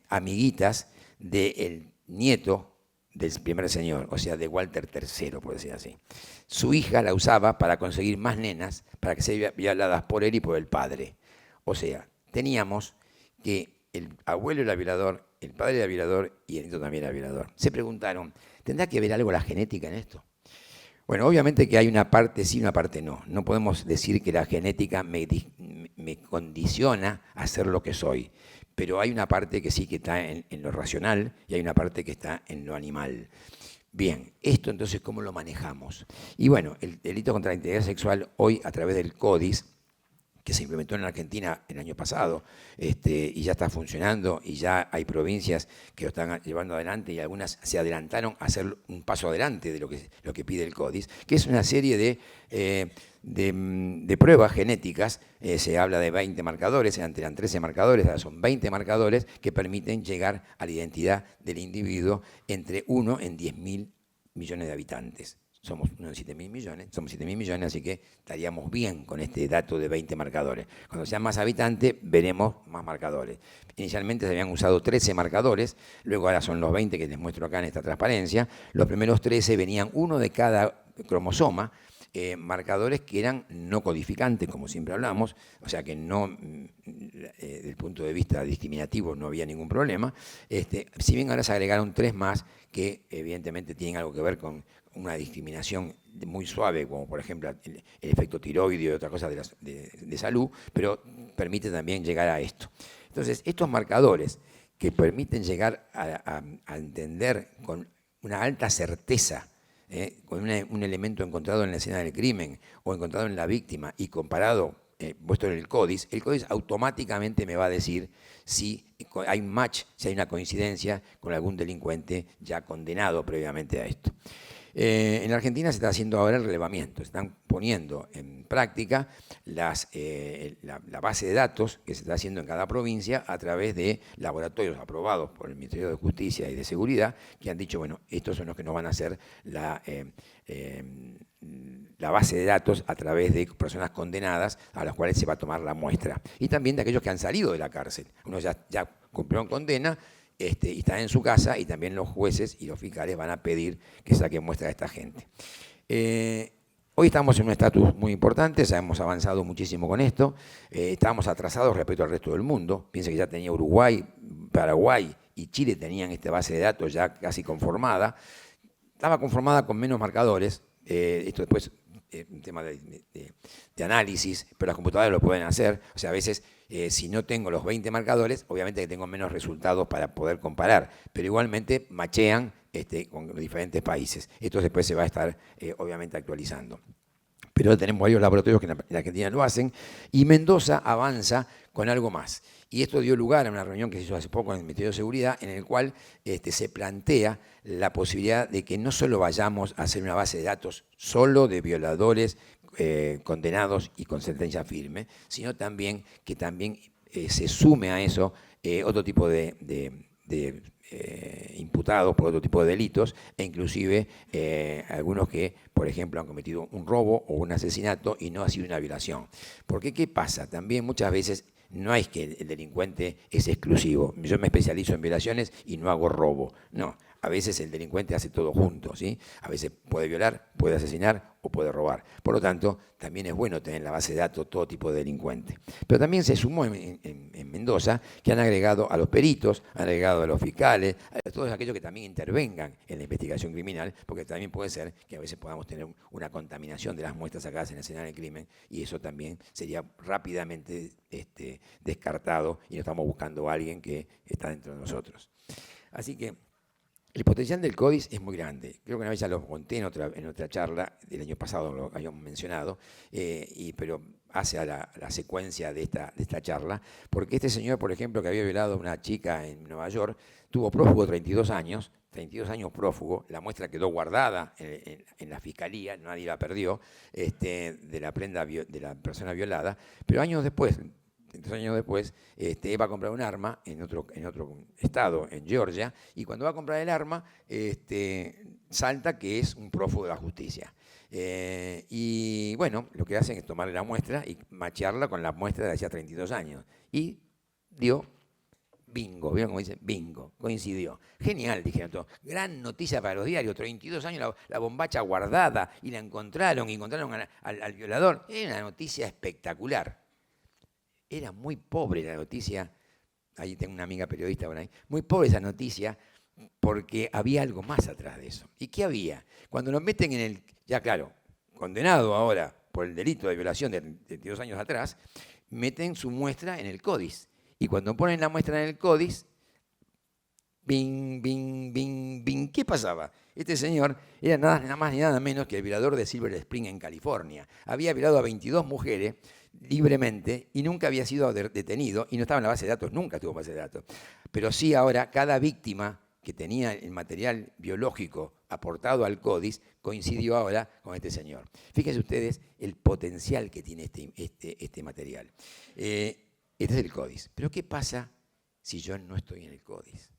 amiguitas del nieto del primer señor, o sea, de Walter III, por decir así. Su hija la usaba para conseguir más nenas, para que sean violadas por él y por el padre. O sea, teníamos que el abuelo era violador, el padre era violador y el nieto también era violador. Se preguntaron, ¿tendrá que ver algo la genética en esto? Bueno, obviamente que hay una parte sí y una parte no. No podemos decir que la genética me condiciona a ser lo que soy, pero hay una parte que sí que está en lo racional y hay una parte que está en lo animal. Bien, esto entonces, ¿cómo lo manejamos? Y bueno, el delito contra la integridad sexual hoy a través del CODIS, que se implementó en Argentina el año pasado, y ya está funcionando, y ya hay provincias que lo están llevando adelante, y algunas se adelantaron a hacer un paso adelante de lo que pide el CODIS, que es una serie de pruebas genéticas. Se habla de 20 marcadores, antes eran 13 marcadores, ahora son 20 marcadores que permiten llegar a la identidad del individuo entre 1 en 10.000 millones de habitantes. Somos 1 en 7.000 millones, somos 7.000 millones, así que estaríamos bien con este dato de 20 marcadores. Cuando sean más habitantes, veremos más marcadores. Inicialmente se habían usado 13 marcadores, luego ahora son los 20 que les muestro acá en esta transparencia. Los primeros 13 venían uno de cada cromosoma, marcadores que eran no codificantes, como siempre hablamos, o sea que no, desde el punto de vista discriminativo no había ningún problema. Si bien ahora se agregaron 3 más que evidentemente tienen algo que ver con una discriminación muy suave, como por ejemplo el efecto tiroideo y otras cosas de salud, pero permite también llegar a esto. Entonces, estos marcadores que permiten llegar a entender con una alta certeza, con un elemento encontrado en la escena del crimen o encontrado en la víctima y comparado, puesto en el CODIS automáticamente me va a decir si hay un match, si hay una coincidencia con algún delincuente ya condenado previamente a esto. En Argentina se está haciendo ahora el relevamiento, se están poniendo en práctica la base de datos que se está haciendo en cada provincia a través de laboratorios aprobados por el Ministerio de Justicia y de Seguridad, que han dicho, bueno, estos son los que nos van a hacer la base de datos a través de personas condenadas a las cuales se va a tomar la muestra. Y también de aquellos que han salido de la cárcel. Uno ya cumplieron condena, y están en su casa, y también los jueces y los fiscales van a pedir que saquen muestra de esta gente. Hoy estamos en un estatus muy importante, ya hemos avanzado muchísimo con esto, estábamos atrasados respecto al resto del mundo. Piensen que ya tenía Uruguay, Paraguay y Chile tenían esta base de datos ya casi conformada. Estaba conformada con menos marcadores, esto después un tema de análisis, pero las computadoras lo pueden hacer. O sea, a veces, si no tengo los 20 marcadores, obviamente que tengo menos resultados para poder comparar, pero igualmente machean con los diferentes países. Esto después se va a estar, obviamente, actualizando. Pero tenemos varios laboratorios que en la Argentina lo hacen, y Mendoza avanza con algo más. Y esto dio lugar a una reunión que se hizo hace poco en el Ministerio de Seguridad, en el cual se plantea la posibilidad de que no solo vayamos a hacer una base de datos solo de violadores condenados y con sentencia firme, sino también que se sume a eso otro tipo de imputados por otro tipo de delitos, e inclusive algunos que, por ejemplo, han cometido un robo o un asesinato y no ha sido una violación. Porque, ¿qué pasa? También muchas veces no es que el delincuente es exclusivo. Yo me especializo en violaciones y no hago robo. No, a veces el delincuente hace todo junto, ¿sí? A veces puede violar, puede asesinar o puede robar. Por lo tanto, también es bueno tener en la base de datos todo tipo de delincuente. Pero también se sumó en Mendoza que han agregado a los peritos, han agregado a los fiscales, a todos aquellos que también intervengan en la investigación criminal, porque también puede ser que a veces podamos tener una contaminación de las muestras sacadas en la escena del crimen y eso también sería rápidamente descartado y no estamos buscando a alguien que está dentro de nosotros. Así que el potencial del CODIS es muy grande. Creo que una vez ya lo conté en otra charla del año pasado, lo habíamos mencionado, pero hace a la secuencia de esta charla, porque este señor, por ejemplo, que había violado a una chica en Nueva York, tuvo prófugo 32 años prófugo, la muestra quedó guardada en la fiscalía, nadie la perdió, de la persona violada, pero años después, 2 años después, va a comprar un arma en otro estado, en Georgia, y cuando va a comprar el arma, salta que es un prófugo de la justicia. Y bueno, lo que hacen es tomarle la muestra y machearla con la muestra de hacía 32 años. Y dio bingo, ¿vieron cómo dicen? Bingo, coincidió. Genial, dijeron todos. Gran noticia para los diarios, 32 años la bombacha guardada y la encontraron al violador. Era una noticia espectacular. Era muy pobre la noticia, ahí tengo una amiga periodista por ahí, muy pobre esa noticia porque había algo más atrás de eso. ¿Y qué había? Cuando lo meten ya claro, condenado ahora por el delito de violación de 32 años atrás, meten su muestra en el CODIS. Y cuando ponen la muestra en el CODIS, bing, bing, bing, bing, ¿qué pasaba? Este señor era nada más ni nada menos que el violador de Silver Spring en California. Había violado a 22 mujeres libremente y nunca había sido detenido y no estaba en la base de datos, nunca tuvo base de datos. Pero sí ahora cada víctima que tenía el material biológico aportado al CODIS coincidió ahora con este señor. Fíjense ustedes el potencial que tiene este material. Este es el CODIS. Pero ¿qué pasa si yo no estoy en el CODIS?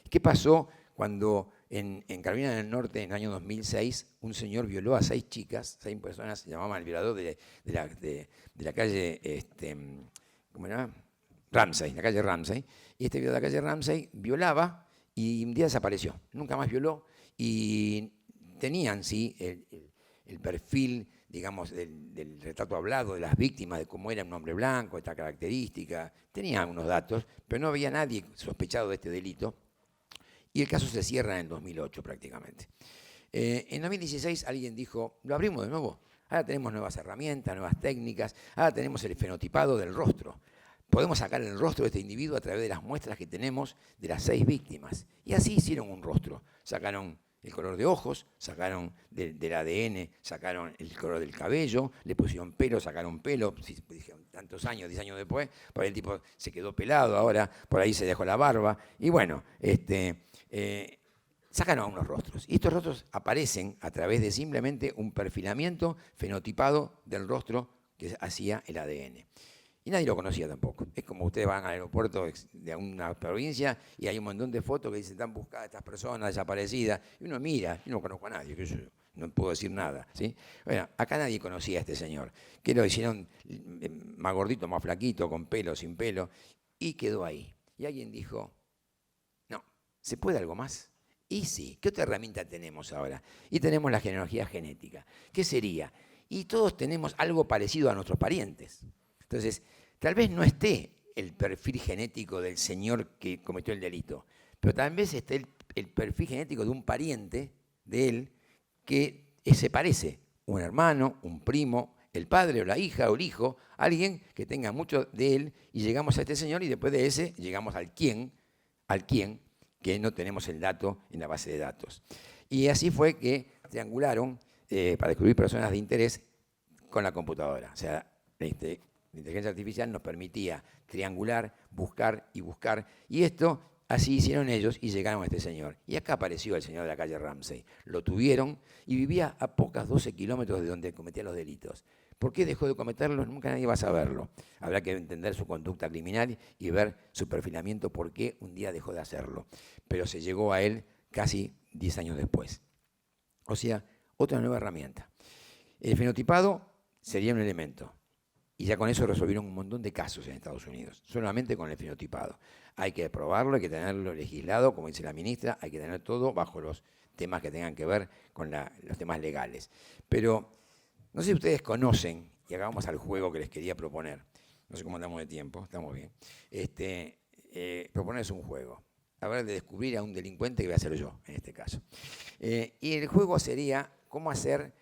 ¿Qué pasó cuando en Carolina del Norte, en el año 2006, un señor violó a 6 chicas, 6 personas, se llamaban el violador de la calle, ¿cómo era? Ramsey, la calle Ramsey, y este violador de la calle Ramsey violaba y un día desapareció, nunca más violó, y tenían, sí, el perfil, digamos, del retrato hablado de las víctimas, de cómo era un hombre blanco, esta característica, tenían unos datos, pero no había nadie sospechado de este delito, y el caso se cierra en 2008 prácticamente. En 2016 alguien dijo, lo abrimos de nuevo, ahora tenemos nuevas herramientas, nuevas técnicas, ahora tenemos el fenotipado del rostro. Podemos sacar el rostro de este individuo a través de las muestras que tenemos de las 6 víctimas. Y así hicieron un rostro. Sacaron el color de ojos, sacaron del ADN, sacaron el color del cabello, le pusieron pelo, sacaron pelo, dijeron tantos años, 10 años después, por ahí el tipo se quedó pelado ahora, por ahí se dejó la barba. Y bueno, sacaron unos rostros. Y estos rostros aparecen a través de simplemente un perfilamiento fenotipado del rostro que hacía el ADN. Y nadie lo conocía tampoco. Es como ustedes van al aeropuerto de una provincia y hay un montón de fotos que dicen están buscadas estas personas desaparecidas. Y uno mira, y no conozco a nadie, que yo no puedo decir nada. ¿Sí? Bueno, acá nadie conocía a este señor, que lo hicieron más gordito, más flaquito, con pelo, sin pelo, y quedó ahí. Y alguien dijo, no, ¿se puede algo más? Y sí, ¿qué otra herramienta tenemos ahora? Y tenemos la genealogía genética. ¿Qué sería? Y todos tenemos algo parecido a nuestros parientes. Entonces, tal vez no esté el perfil genético del señor que cometió el delito, pero tal vez esté el perfil genético de un pariente de él que se parece, un hermano, un primo, el padre o la hija o el hijo, alguien que tenga mucho de él y llegamos a este señor y después de ese llegamos al quién, que no tenemos el dato en la base de datos. Y así fue que triangularon para descubrir personas de interés con la computadora. O sea, la inteligencia artificial nos permitía triangular, buscar y buscar. Y esto así hicieron ellos y llegaron a este señor. Y acá apareció el señor de la calle Ramsey. Lo tuvieron y vivía a pocas 12 kilómetros de donde cometía los delitos. ¿Por qué dejó de cometerlos? Nunca nadie va a saberlo. Habrá que entender su conducta criminal y ver su perfilamiento por qué un día dejó de hacerlo. Pero se llegó a él casi 10 años después. O sea, otra nueva herramienta. El fenotipado sería un elemento. Y ya con eso resolvieron un montón de casos en Estados Unidos, solamente con el fenotipado. Hay que probarlo, hay que tenerlo legislado, como dice la ministra, hay que tener todo bajo los temas que tengan que ver con los temas legales. Pero no sé si ustedes conocen, y acá vamos al juego que les quería proponer, no sé cómo andamos de tiempo, estamos bien, proponerles un juego. A ver, de descubrir a un delincuente que voy a ser yo, en este caso. Y el juego sería cómo hacer,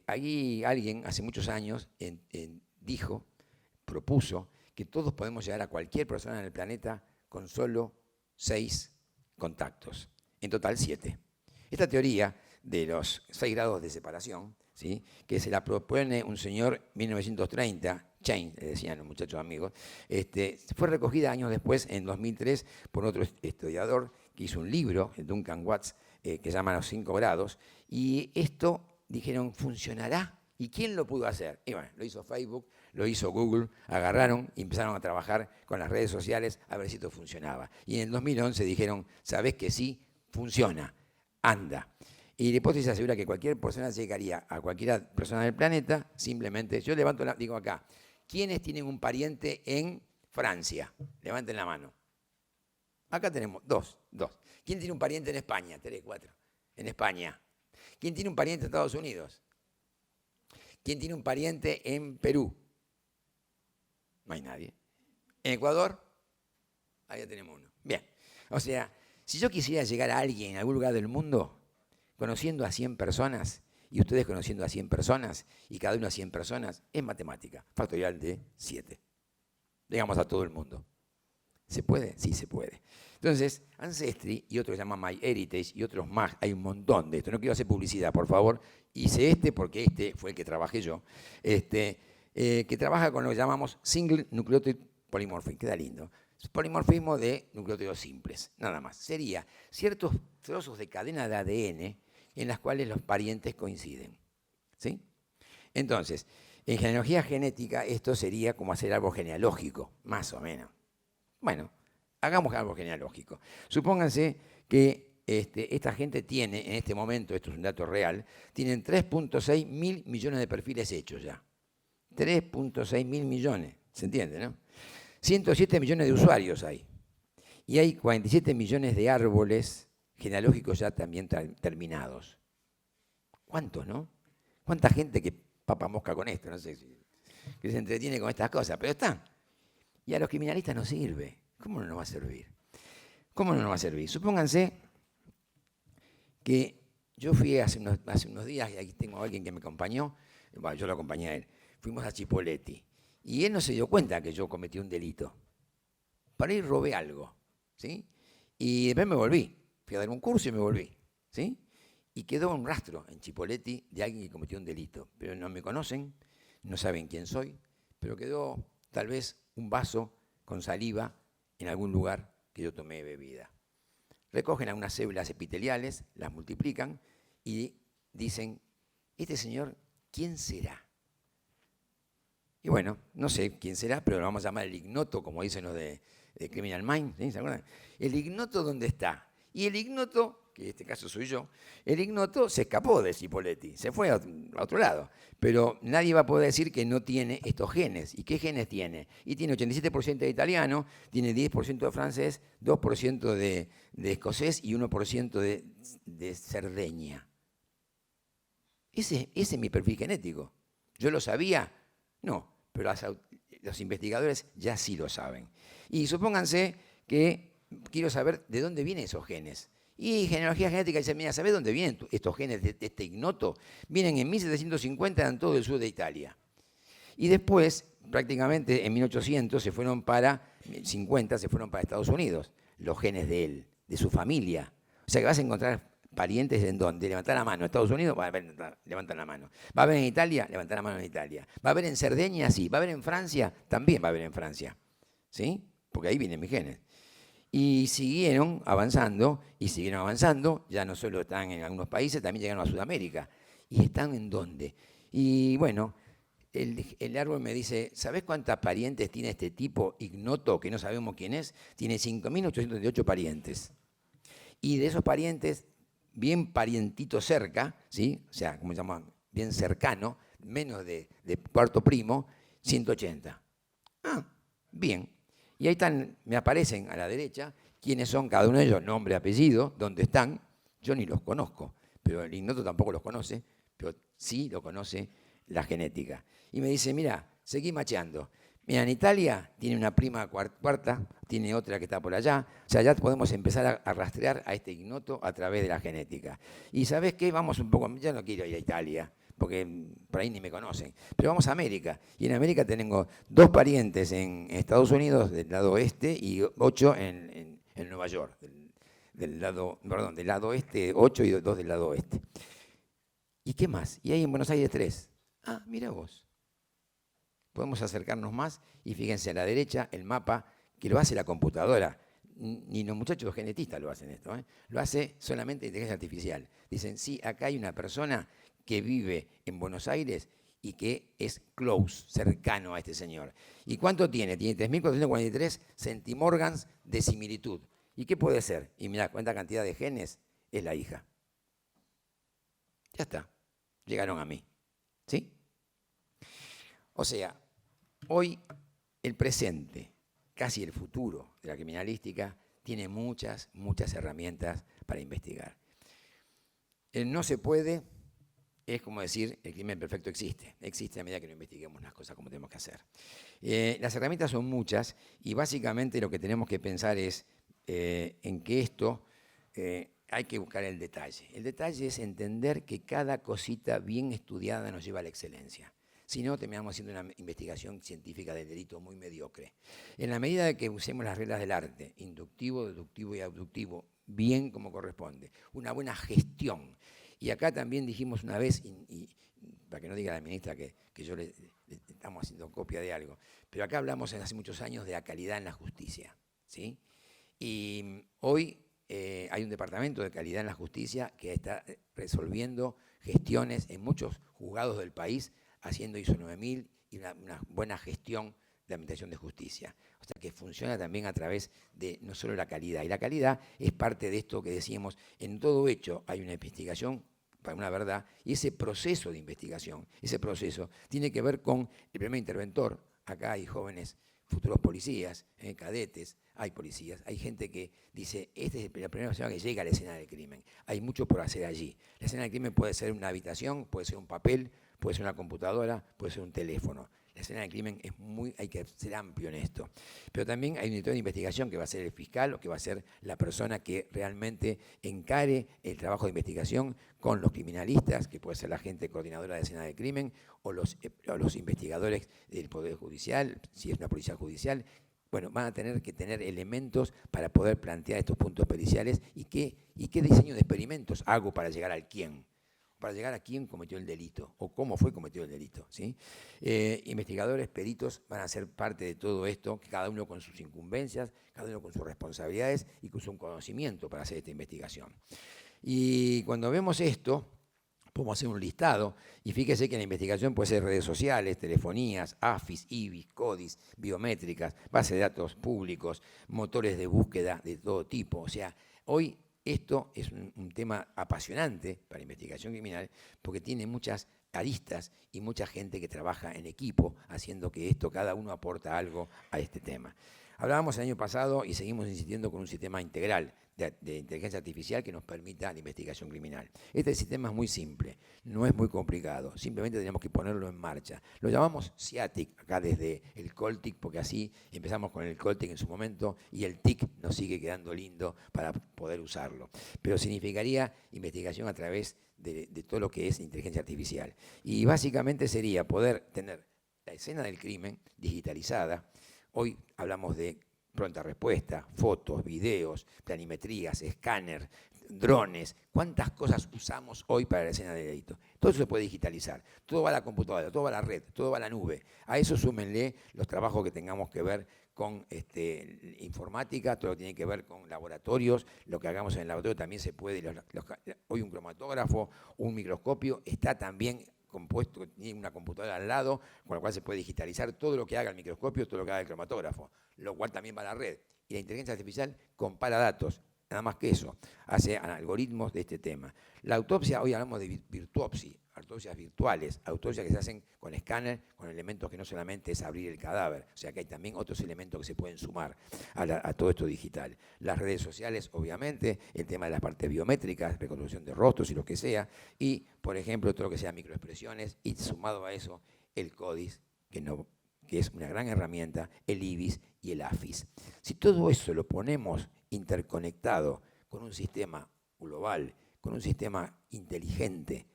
ahí alguien hace muchos años propuso que todos podemos llegar a cualquier persona en el planeta con solo 6 contactos, en total 7. Esta teoría de los 6 grados de separación, ¿sí?, que se la propone un señor 1930, Chain, le decían los muchachos amigos, fue recogida años después, en 2003, por otro historiador que hizo un libro, Duncan Watts, que se llama Los 5 grados, y esto, dijeron, ¿funcionará? ¿Y quién lo pudo hacer? Y bueno, lo hizo Facebook, lo hizo Google, agarraron y empezaron a trabajar con las redes sociales a ver si esto funcionaba. Y en el 2011 dijeron, ¿sabés que sí? Funciona, anda. Y la hipótesis asegura que cualquier persona llegaría a cualquier persona del planeta, simplemente, yo digo acá, ¿quiénes tienen un pariente en Francia? Levanten la mano. Acá tenemos dos. ¿Quién tiene un pariente en España? 3, 4. En España. ¿Quién tiene un pariente en Estados Unidos? ¿Quién tiene un pariente en Perú? No hay nadie. ¿En Ecuador? Ahí ya tenemos uno. Bien. O sea, si yo quisiera llegar a alguien en algún lugar del mundo, conociendo a 100 personas, y ustedes conociendo a 100 personas, y cada uno a 100 personas, es matemática. Factorial de 7. Llegamos a todo el mundo. ¿Se puede? Sí, se puede. Entonces, Ancestry y otros se llaman MyHeritage y otros más, hay un montón de esto. No quiero hacer publicidad, por favor. Hice porque fue el que trabajé yo, que trabaja con lo que llamamos Single Nucleotide Polymorphism. Queda lindo. Polimorfismo de nucleótidos simples, nada más. Sería ciertos trozos de cadena de ADN en las cuales los parientes coinciden. ¿Sí? Entonces, en genealogía genética esto sería como hacer algo genealógico, más o menos. Bueno, hagamos algo genealógico. Supónganse que esta gente tiene, en este momento, esto es un dato real, tienen 3.6 mil millones de perfiles hechos ya. 3.6 mil millones, ¿se entiende, no? 107 millones de usuarios hay. Y hay 47 millones de árboles genealógicos ya también terminados. ¿Cuántos, no? ¿Cuánta gente que papa mosca con esto? No sé que se entretiene con estas cosas, pero están. Y a los criminalistas no sirve. ¿Cómo no nos va a servir? ¿Cómo no nos va a servir? Supónganse que yo fui hace unos días, y aquí tengo a alguien que me acompañó, bueno, yo lo acompañé a él, fuimos a Chipoleti, y él no se dio cuenta que yo cometí un delito. Para ir robé algo, ¿sí? Y después me volví, fui a dar un curso y me volví, ¿sí? Y quedó un rastro en Chipoleti de alguien que cometió un delito, pero no me conocen, no saben quién soy, pero quedó tal vez un vaso con saliva en algún lugar que yo tomé bebida. Recogen algunas células epiteliales, las multiplican y dicen, este señor, ¿quién será? Y bueno, no sé quién será, pero lo vamos a llamar el ignoto, como dicen los de Criminal Minds, ¿sí? ¿Se acuerdan? El ignoto, ¿dónde está? Y el ignoto, que en este caso soy yo, el ignoto se escapó de Cipolletti, se fue a otro lado. Pero nadie va a poder decir que no tiene estos genes. ¿Y qué genes tiene? Y tiene 87% de italiano, tiene 10% de francés, 2% de escocés y 1% de Cerdeña. Ese es mi perfil genético. ¿Yo lo sabía? No, pero los investigadores ya sí lo saben. Y supónganse que quiero saber de dónde vienen esos genes. Y genealogía genética dice, mira, ¿sabés dónde vienen estos genes de este ignoto? Vienen en 1750 en todo el sur de Italia. Y después, prácticamente en 1800, se fueron para Estados Unidos, los genes de él, de su familia. O sea que vas a encontrar parientes en donde, levantá la mano. Estados Unidos, levantan la mano. ¿Va a haber en Italia? Levantá la mano en Italia. ¿Va a haber en Cerdeña? Sí. ¿Va a haber en Francia? También va a haber en Francia. ¿Sí? Porque ahí vienen mis genes. Y siguieron avanzando, ya no solo están en algunos países, también llegaron a Sudamérica. ¿Y están en dónde? Y bueno, el árbol me dice, ¿sabés cuántas parientes tiene este tipo ignoto, que no sabemos quién es? Tiene 5.838 parientes. Y de esos parientes, bien parientito cerca, ¿sí? O sea, como se llama, bien cercano, menos de cuarto primo, 180. Ah, bien. Y ahí están, me aparecen a la derecha quiénes son cada uno de ellos, nombre, apellido, dónde están. Yo ni los conozco, pero el ignoto tampoco los conoce, pero sí lo conoce la genética. Y me dice, mira, seguí macheando. Mira, en Italia tiene una prima cuarta, tiene otra que está por allá. O sea, ya podemos empezar a rastrear a este ignoto a través de la genética. Y ¿sabes qué? Vamos un poco, yo no quiero ir a Italia, porque por ahí ni me conocen, pero vamos a América. Y en América tengo 2 parientes en Estados Unidos del lado oeste y 8 en Nueva York, del lado este 8 y 2 del lado oeste. ¿Y qué más? Y hay en Buenos Aires 3. Ah, mira vos. Podemos acercarnos más y fíjense a la derecha el mapa que lo hace la computadora. Ni los muchachos genetistas lo hacen esto, ¿eh? Lo hace solamente inteligencia artificial. Dicen, sí, acá hay una persona que vive en Buenos Aires y que es close, cercano a este señor. ¿Y cuánto tiene? Tiene 3.443 centimorgans de similitud. ¿Y qué puede ser? Y mira, cuánta cantidad de genes es la hija. Ya está, llegaron a mí. ¿Sí? O sea, hoy el presente, casi el futuro de la criminalística, tiene muchas herramientas para investigar. El no se puede es como decir, el crimen perfecto existe. Existe a medida que no investiguemos las cosas como tenemos que hacer. Las herramientas son muchas y básicamente lo que tenemos que pensar es en que esto hay que buscar el detalle. El detalle es entender que cada cosita bien estudiada nos lleva a la excelencia. Si no, terminamos haciendo una investigación científica del delito muy mediocre. En la medida de que usemos las reglas del arte, inductivo, deductivo y abductivo, bien como corresponde, una buena gestión. Y acá también dijimos una vez, y para que no diga la ministra que yo le estamos haciendo copia de algo, pero acá hablamos hace muchos años de la calidad en la justicia, ¿sí? Y hoy hay un departamento de calidad en la justicia que está resolviendo gestiones en muchos juzgados del país, haciendo ISO 9000 y una buena gestión de administración de justicia. O sea, que funciona también a través de no solo la calidad. Y la calidad es parte de esto que decíamos, en todo hecho hay una investigación para una verdad, y ese proceso de investigación, ese proceso tiene que ver con el primer interventor. Acá hay jóvenes, futuros policías, cadetes, hay policías, hay gente que dice, esta es la primera persona que llega a la escena del crimen. Hay mucho por hacer allí. La escena del crimen puede ser una habitación, puede ser un papel, puede ser una computadora, puede ser un teléfono. La escena del crimen hay que ser amplio en esto. Pero también hay un director de investigación que va a ser el fiscal o que va a ser la persona que realmente encare el trabajo de investigación con los criminalistas, que puede ser la gente coordinadora de escena del crimen, o los investigadores del Poder Judicial, si es una policía judicial. Bueno, van a tener que tener elementos para poder plantear estos puntos periciales y qué diseño de experimentos hago para llegar al quién. Para llegar a quién cometió el delito o cómo fue cometido el delito, ¿sí? Investigadores, peritos van a ser parte de todo esto, cada uno con sus incumbencias, cada uno con sus responsabilidades y con su conocimiento para hacer esta investigación. Y cuando vemos esto, podemos hacer un listado y fíjese que la investigación puede ser redes sociales, telefonías, AFIS, IBIS, CODIS, biométricas, bases de datos públicos, motores de búsqueda de todo tipo. O sea, hoy esto es un tema apasionante para la investigación criminal porque tiene muchas aristas y mucha gente que trabaja en equipo haciendo que esto, cada uno aporta algo a este tema. Hablábamos el año pasado y seguimos insistiendo con un sistema integral de inteligencia artificial que nos permita la investigación criminal. Este sistema es muy simple, no es muy complicado, simplemente tenemos que ponerlo en marcha. Lo llamamos CIATIC, acá desde el COLTIC, porque así empezamos con el COLTIC en su momento y el TIC nos sigue quedando lindo para poder usarlo. Pero significaría investigación a través de todo lo que es inteligencia artificial. Y básicamente sería poder tener la escena del crimen digitalizada. Hoy hablamos de pronta respuesta, fotos, videos, planimetrías, escáner, drones. ¿Cuántas cosas usamos hoy para la escena de delito? Todo eso se puede digitalizar. Todo va a la computadora, todo va a la red, todo va a la nube. A eso súmenle los trabajos que tengamos que ver con informática, todo lo que tiene que ver con laboratorios. Lo que hagamos en el laboratorio también se puede. Hoy un cromatógrafo, un microscopio, está también compuesto, tiene una computadora al lado, con la cual se puede digitalizar todo lo que haga el microscopio, todo lo que haga el cromatógrafo, lo cual también va a la red. Y la inteligencia artificial compara datos, nada más que eso, hace algoritmos de este tema. La autopsia, hoy hablamos de virtuopsia, autopsias virtuales, autopsias que se hacen con escáner, con elementos que no solamente es abrir el cadáver, o sea que hay también otros elementos que se pueden sumar a todo esto digital. Las redes sociales, obviamente, el tema de las partes biométricas, reconstrucción de rostros y lo que sea, y, por ejemplo, todo lo que sea microexpresiones, y sumado a eso, el CODIS, que es una gran herramienta, el IBIS y el AFIS. Si todo eso lo ponemos interconectado con un sistema global, con un sistema inteligente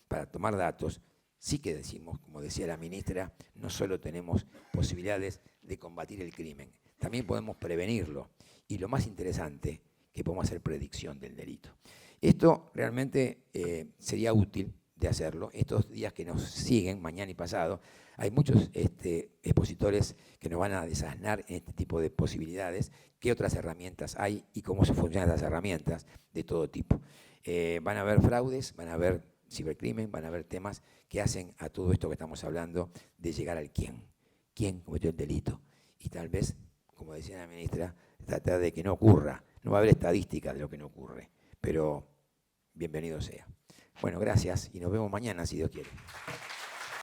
para tomar datos, sí que decimos, como decía la ministra, no solo tenemos posibilidades de combatir el crimen, también podemos prevenirlo. Y lo más interesante, que podemos hacer predicción del delito. Esto realmente sería útil de hacerlo. Estos días que nos siguen, mañana y pasado, hay muchos expositores que nos van a desasnar en este tipo de posibilidades, qué otras herramientas hay y cómo se funcionan las herramientas de todo tipo. Van a haber fraudes, van a haber cibercrimen, van a haber temas que hacen a todo esto que estamos hablando de llegar al quién cometió el delito. Y tal vez, como decía la ministra, tratar de que no ocurra. No va a haber estadísticas de lo que no ocurre, pero bienvenido sea. Bueno, gracias y nos vemos mañana si Dios quiere.